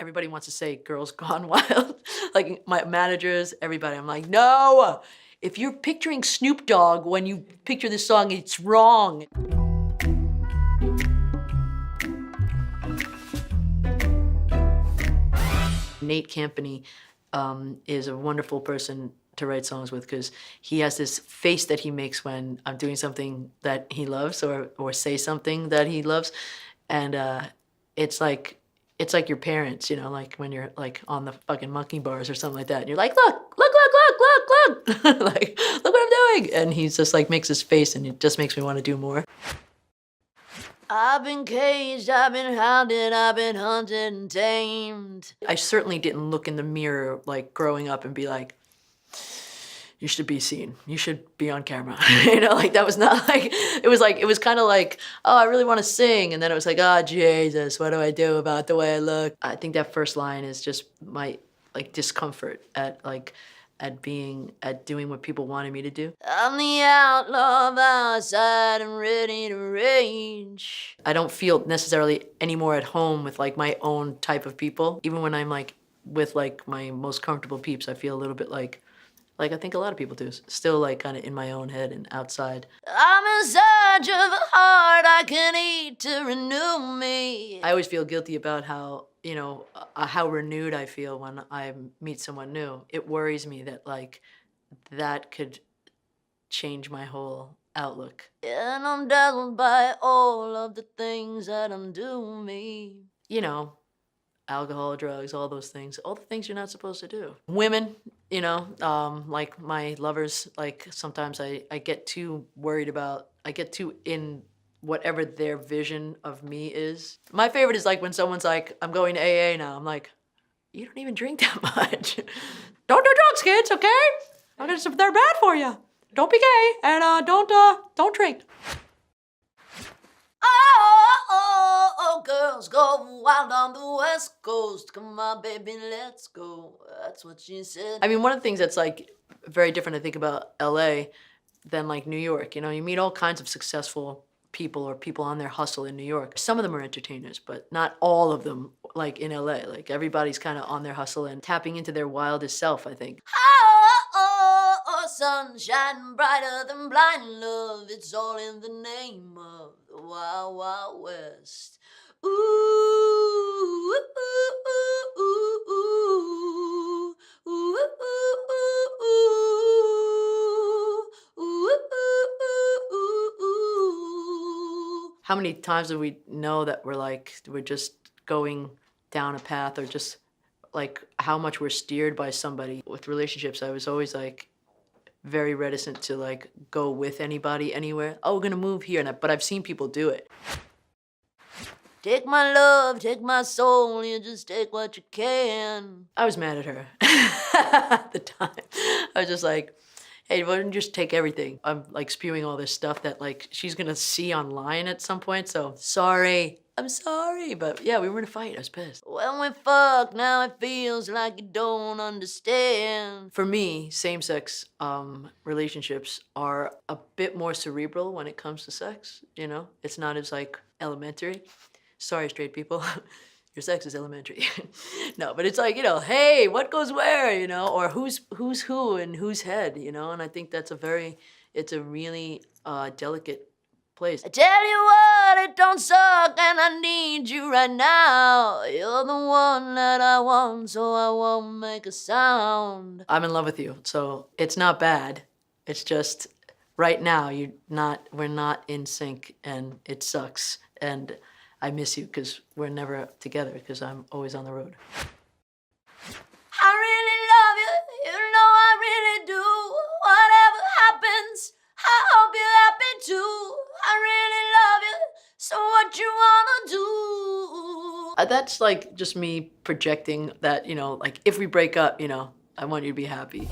everybody wants to say Girls Gone Wild. Like my managers, everybody. I'm like, no! If you're picturing Snoop Dogg when you picture this song, it's wrong. Nate Campany is a wonderful person to write songs with because he has this face that he makes when I'm doing something that he loves or say something that he loves. And it's like your parents, you know, like when you're like on the fucking monkey bars or something like that. And you're like, look. Like, look what I'm doing. And he's just like makes his face and it just makes me want to do more. I've been caged, I've been hounded, I've been hunted and tamed. I certainly didn't look in the mirror like growing up and be like, you should be seen, you should be on camera. You know, like that was not like, it was kind of like, oh, I really want to sing. And then it was like, oh, Jesus, what do I do about the way I look? I think that first line is just my like discomfort at doing what people wanted me to do. I'm the outlaw of outside and ready to rage. I don't feel necessarily anymore at home with like my own type of people. Even when I'm like with like my most comfortable peeps, I feel a little bit like I think a lot of people do, still like kind of in my own head and outside. I'm in search of a heart I can eat to renew me. I always feel guilty about how, you know, how renewed I feel when I meet someone new. It worries me that like that could change my whole outlook. And I'm dazzled by all of the things that undo me. You know, alcohol, drugs, all those things, all the things you're not supposed to do. Women, you know, like my lovers, like sometimes I get too worried about, I get too in whatever their vision of me is. My favorite is like when someone's like, I'm going to AA now. I'm like, you don't even drink that much. Don't do drugs, kids, okay? They're bad for you. Don't be gay and don't drink. Oh, girls go wild on the West Coast. Come on, baby, let's go. That's what she said. I mean, one of the things that's like very different, I think, about LA than like New York. You know, you meet all kinds of successful people or people on their hustle in New York. Some of them are entertainers, but not all of them like in LA. Like everybody's kind of on their hustle and tapping into their wildest self, I think. Oh, sunshine brighter than blind love. It's all in the name of the Wild Wild West. Ooh, ooh, ooh, ooh, ooh, ooh, ooh, ooh, ooh. How many times do we know that we're just going down a path or just like how much we're steered by somebody? With relationships, I was always like very reticent to like go with anybody anywhere. Oh, we're gonna move here, but I've seen people do it. Take my love, take my soul, you just take what you can. I was mad at her at the time. I was just like, hey, why don't you just take everything? I'm like spewing all this stuff that like she's gonna see online at some point, so sorry. I'm sorry, but yeah, we were in a fight. I was pissed. When we fuck, now it feels like you don't understand. For me, same-sex relationships are a bit more cerebral when it comes to sex, you know? It's not as like elementary. Sorry, straight people. Your sex is elementary. No, but it's like, you know, hey, what goes where, you know? Or who's who and whose head, you know? And I think that's it's a really delicate place. I tell you what, it don't suck and I need you right now. You're the one that I want, so I won't make a sound. I'm in love with you, so it's not bad. It's just right now we're not in sync and it sucks. And I miss you because we're never together because I'm always on the road. I really love you, you know I really do. Whatever happens, I hope you're happy too. I really love you, so what you wanna do? That's like just me projecting that, you know, like if we break up, you know, I want you to be happy.